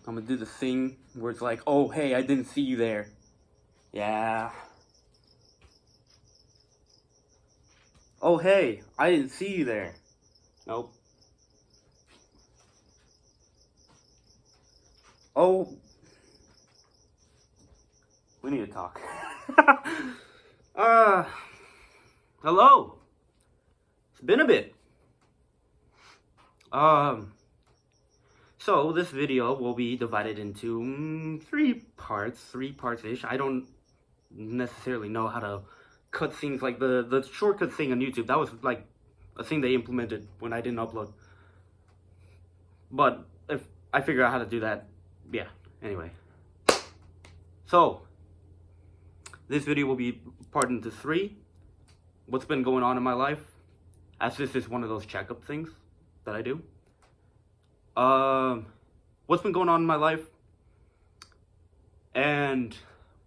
I'm gonna do the thing where it's like, oh, hey, I didn't see you there. Yeah. Oh, hey, I didn't see you there. Nope. Oh, we need to talk. Hello. It's been a bit. So this video will be divided into three parts-ish. I don't necessarily know how to cut things like the shortcut thing on YouTube. That was like a thing they implemented when I didn't upload. But if I figure out how to do that, yeah. Anyway. So this video will be parted into three. What's been going on in my life, as this is one of those checkup things that I do. What's been going on in my life, and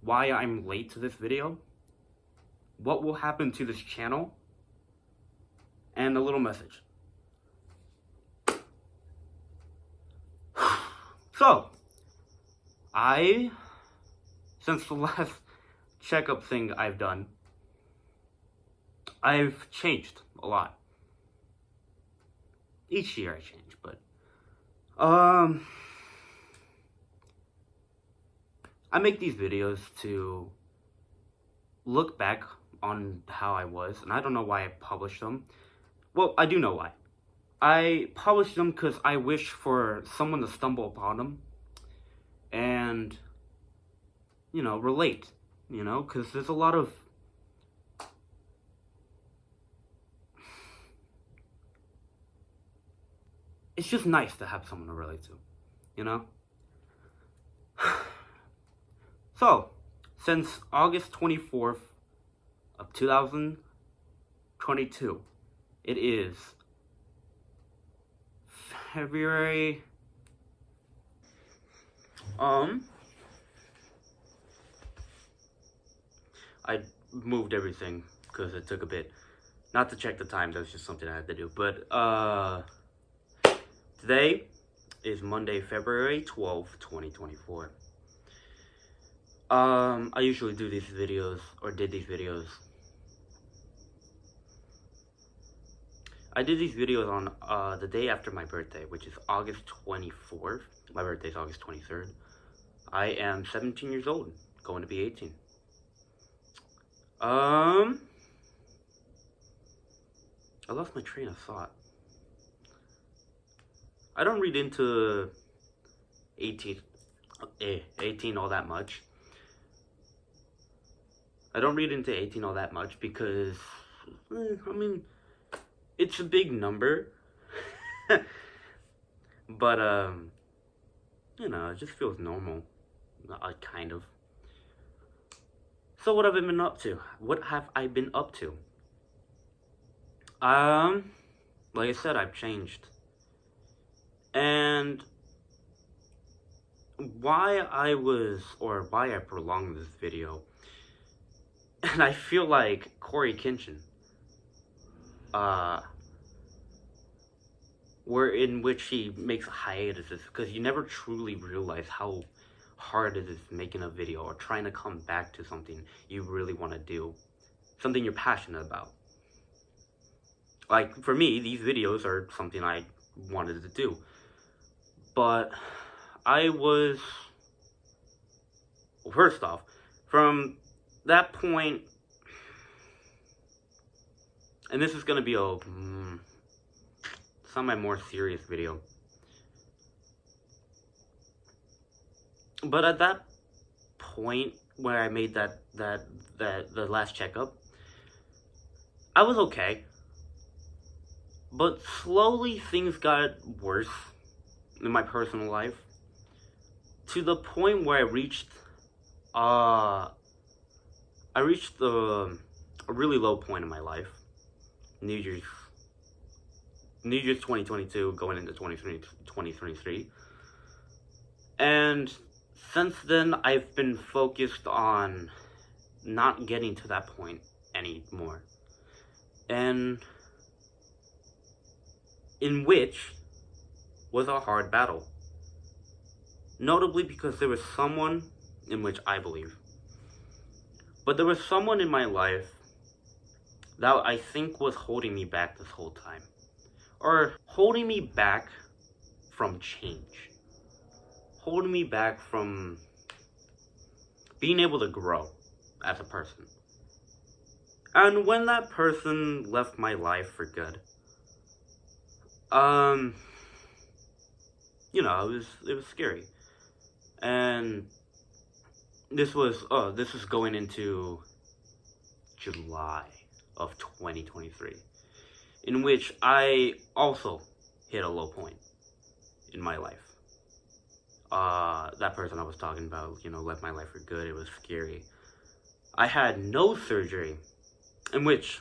why I'm late to this video, what will happen to this channel, and a little message. So, since the last checkup thing I've done, I've changed a lot. Each year I change, but I make these videos to look back on how I was, and I don't know why I published them. Well, I do know why. I published them because I wish for someone to stumble upon them and, you know, relate, you know, because there's a lot of it's just nice to have someone to relate to, you know? So, since August 24th of 2022, it is February, I moved everything because it took a bit. Not to check the time, that was just something I had to do, but, today is Monday, February 12th, 2024. I usually do these videos, or did these videos. I did these videos on the day after my birthday, which is August 24th. My birthday is August 23rd. I am 17 years old, going to be 18. I lost my train of thought. I don't read into 18 all that much. I don't read into 18 all that much because, I mean, it's a big number. But, you know, it just feels normal. Kind of. So what have I been up to? What have I been up to? Like I said, I've changed. And why I prolonged this video, and I feel like Corey Kenshin, where in which he makes hiatuses, because you never truly realize how hard it is making a video or trying to come back to something you really want to do, something you're passionate about. Like, for me, these videos are something I wanted to do. But first off, from that point, and this is going to be some of my more serious video. But at that point where I made the last checkup, I was okay. But slowly things got worse in my personal life, to the point where I reached a really low point in my life. New Year's 2022 going into 2023. And since then, I've been focused on not getting to that point anymore. And in which was a hard battle. Notably because there was someone, in which I believe, but there was someone in my life that I think was holding me back this whole time. Or holding me back from change. Holding me back from being able to grow as a person. And when that person left my life for good, it was scary. And this is going into July of 2023, in which I also hit a low point in my life. That person I was talking about, left my life for good. It was scary. I had nose surgery, in which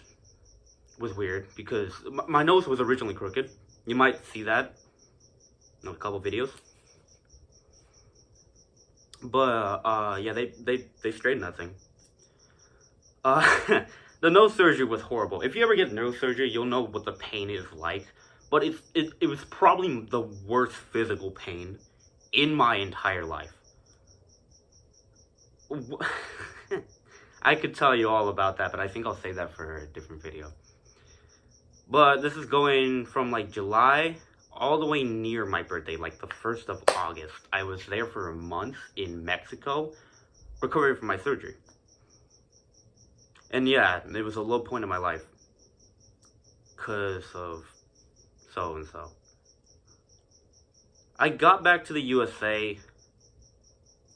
was weird because my nose was originally crooked. You might see that in a couple videos. But yeah, they straightened that thing. The nose surgery was horrible. If you ever get nose surgery, you'll know what the pain is like. But it was probably the worst physical pain in my entire life. I could tell you all about that, but I think I'll save that for a different video. But this is going from like July all the way near my birthday, like the 1st of August. I was there for a month in Mexico, recovering from my surgery. And yeah, it was a low point in my life because of so-and-so. I got back to the USA,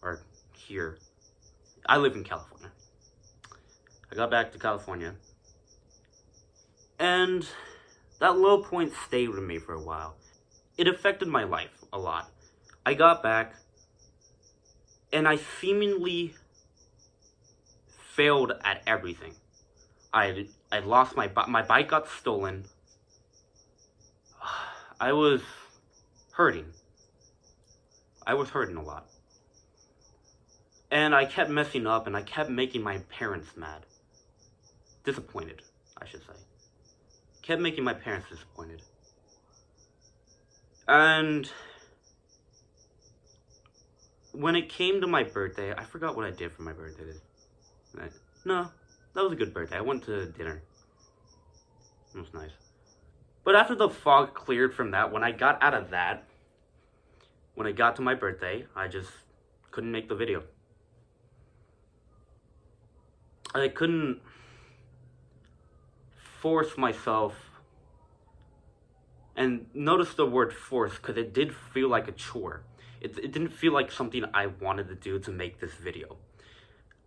or here. I live in California. I got back to California, and that low point stayed with me for a while. It affected my life a lot. I got back, and I seemingly failed at everything. I lost my bike got stolen. I was hurting. I was hurting a lot. And I kept messing up, and I kept making my parents mad. Disappointed, I should say. Kept making my parents disappointed. And when it came to my birthday, I forgot what I did for my birthday. No, that was a good birthday. I went to dinner. It was nice. But after the fog cleared from that, when I got out of that, when it got to my birthday, I just couldn't make the video. I couldn't force myself, and notice the word force because it did feel like a chore. It didn't feel like something I wanted to do to make this video.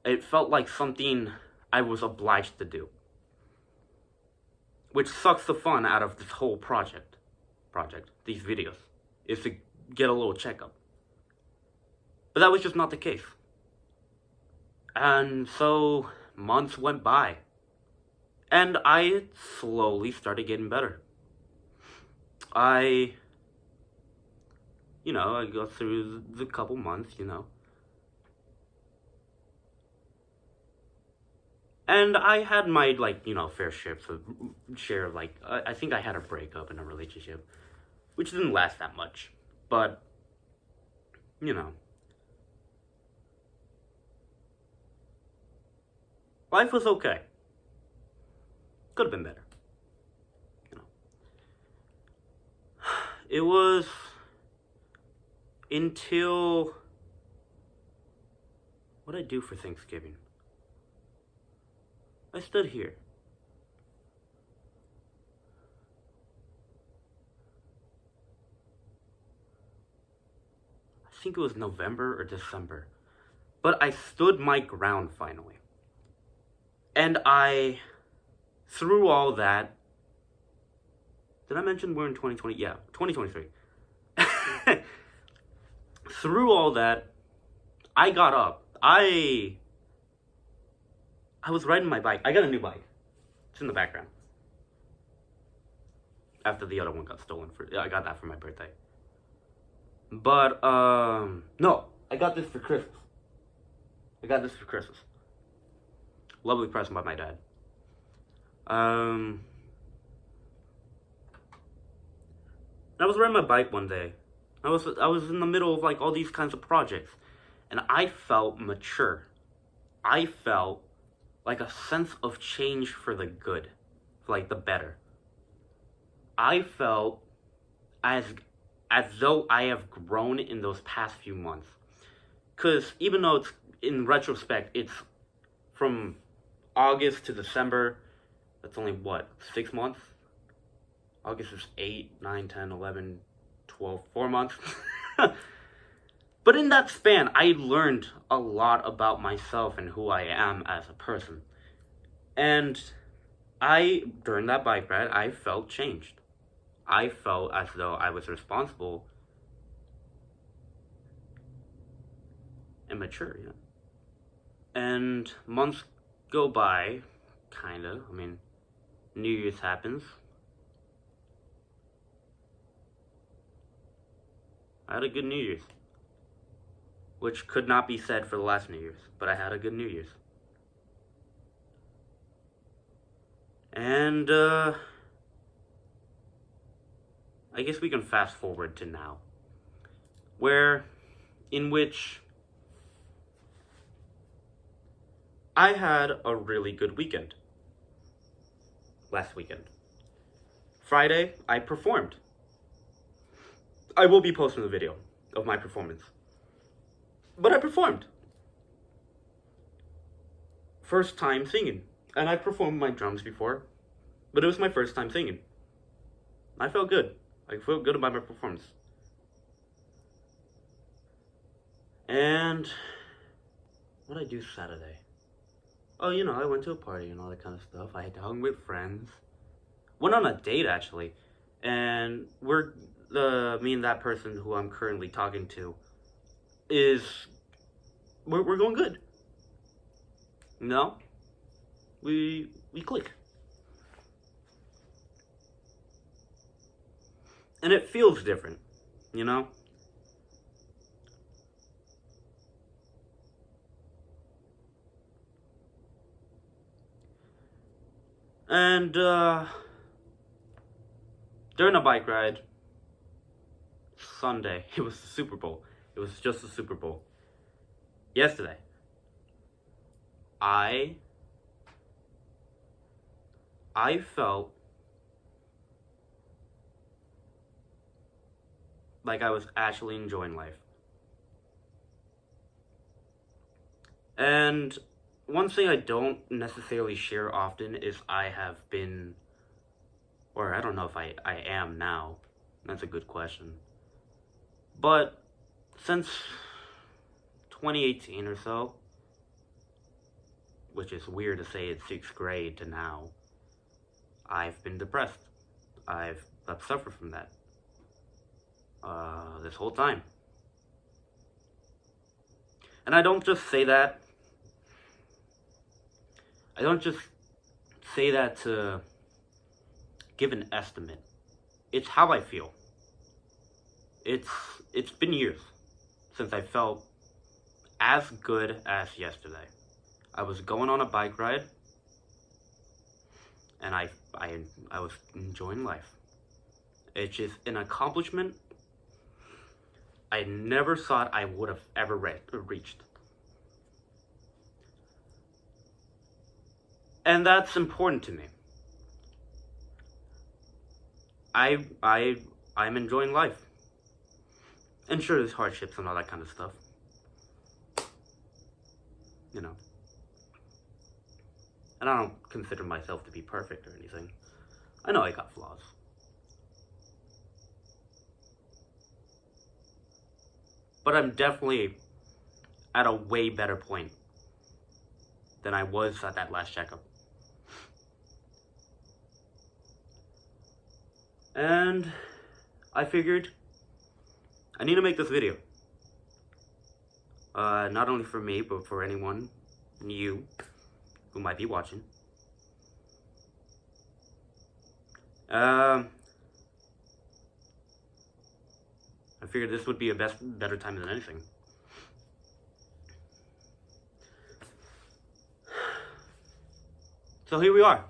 It felt like something I was obliged to do, which sucks the fun out of this whole project, these videos, is to get a little checkup. But that was just not the case. And so months went by, and I slowly started getting better. I go through the couple months, And I had my, fair share of, I think I had a breakup in a relationship, which didn't last that much, but, life was okay. Could have been better, It was until, what did I do for Thanksgiving? I stood here. I think it was November or December. But I stood my ground finally. And through all that, did I mention we're in 2020? Yeah, 2023. Through all that, I got up. I was riding my bike. I got a new bike. It's in the background. After the other one got stolen. I got that for my birthday. But, no. I got this for Christmas. Lovely present by my dad. I was riding my bike one day. I was in the middle of like all these kinds of projects, and I felt mature. I felt like a sense of change for the good, for like the better. I felt as though I have grown in those past few months. Cause even though it's in retrospect, it's from August to December. That's only what, 6 months? August is 8, 9, 10, 11, 12, 4 months. But in that span, I learned a lot about myself and who I am as a person. And during that bike ride, I felt changed. I felt as though I was responsible and mature, yeah. And months go by, kinda. I mean, New Year's happens. I had a good New Year's. Which could not be said for the last New Year's, but I had a good New Year's. And, I guess we can fast forward to now. In which I had a really good weekend. Last weekend. Friday, I performed. I will be posting a video of my performance. But I performed. First time singing. And I performed my drums before, but it was my first time singing. I felt good. I felt good about my performance. And what did I do Saturday? Oh, I went to a party and all that kind of stuff. I hung with friends. Went on a date, actually. And me and that person who I'm currently talking to we're going good. We click. And it feels different, And, during a bike ride, Sunday, it was the Super Bowl. It was just the Super Bowl. Yesterday, I felt like I was actually enjoying life. And one thing I don't necessarily share often is I have been, or I don't know if I am now. That's a good question. But since 2018 or so, which is weird to say it's 6th grade to now, I've been depressed. I've suffered from that this whole time. And I don't just say that to give an estimate. It's how I feel. It's been years since I felt as good as yesterday. I was going on a bike ride, and I was enjoying life. It's just an accomplishment I never thought I would have ever reached. And that's important to me. I'm enjoying life. And sure, there's hardships and all that kind of stuff. And I don't consider myself to be perfect or anything. I know I got flaws. But I'm definitely at a way better point than I was at that last checkup. And I figured I need to make this video. Not only for me, but for anyone, you, who might be watching. I figured this would be a better time than anything. So here we are.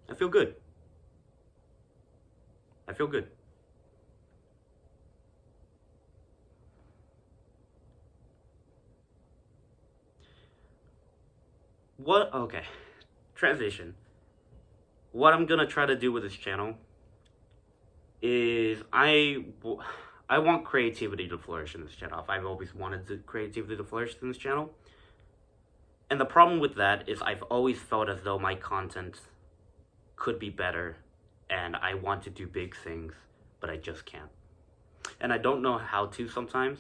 I feel good. I feel good. Okay. Transition. What I'm gonna try to do with this channel is I want creativity to flourish in this channel. I've always wanted creativity to flourish in this channel. And the problem with that is I've always felt as though my content could be better and I want to do big things, but I just can't. And I don't know how to sometimes.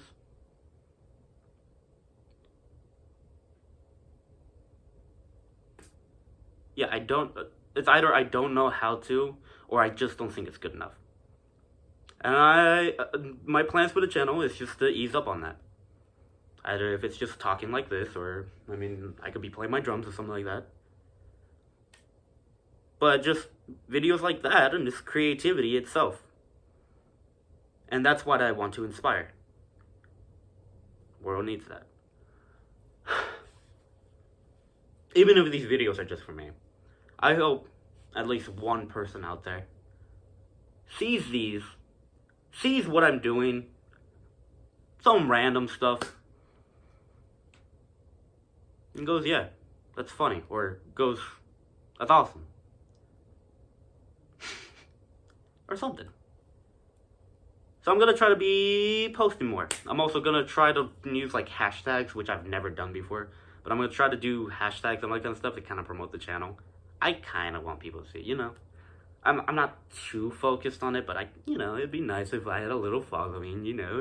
Yeah, it's either I don't know how to, or I just don't think it's good enough. And my plans for the channel is just to ease up on that. Either if it's just talking like this, or, I mean, I could be playing my drums or something like that. But just videos like that and just creativity itself. And that's what I want to inspire. World needs that. Even if these videos are just for me, I hope at least one person out there sees what I'm doing, some random stuff, and goes, yeah, that's funny, or goes, that's awesome, or something. So I'm gonna try to be posting more. I'm also gonna try to use like hashtags, which I've never done before, but I'm gonna try to do hashtags and like that stuff to kind of promote the channel. I kind of want people to see, you know. I'm not too focused on it, but it'd be nice if I had a little following, you know.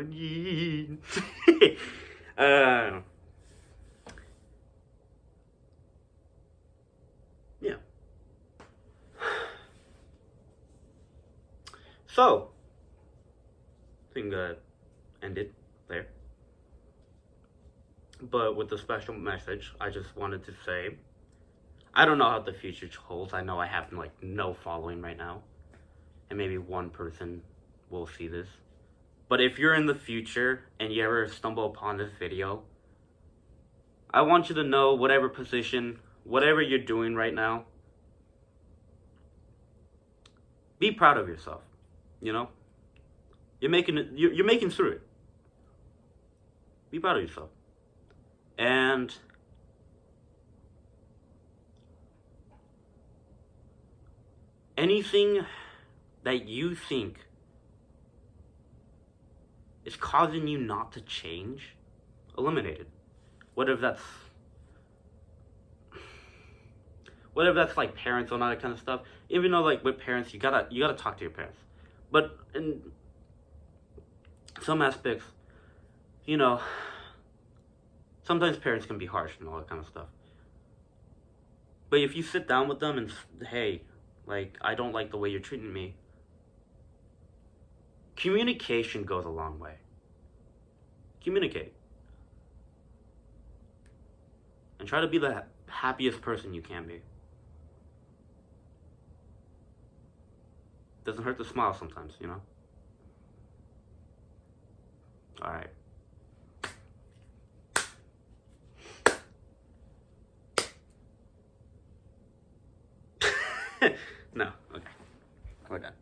Yeah. So, I think ended there. But with a special message, I just wanted to say, I don't know how the future holds. I know I have like no following right now, and maybe one person will see this. But if you're in the future and you ever stumble upon this video, I want you to know, whatever position, whatever you're doing right now, be proud of yourself. You know, you're making it. You're making through it. Be proud of yourself. And anything that you think is causing you not to change, eliminate it. Whatever that's like parents and all that kind of stuff. Even though like with parents, you gotta talk to your parents. But in some aspects, sometimes parents can be harsh and all that kind of stuff. But if you sit down with them and, hey, like, I don't like the way you're treating me, communication goes a long way. Communicate. And try to be the happiest person you can be. Doesn't hurt to smile sometimes, you know? Alright. No, okay. We're done.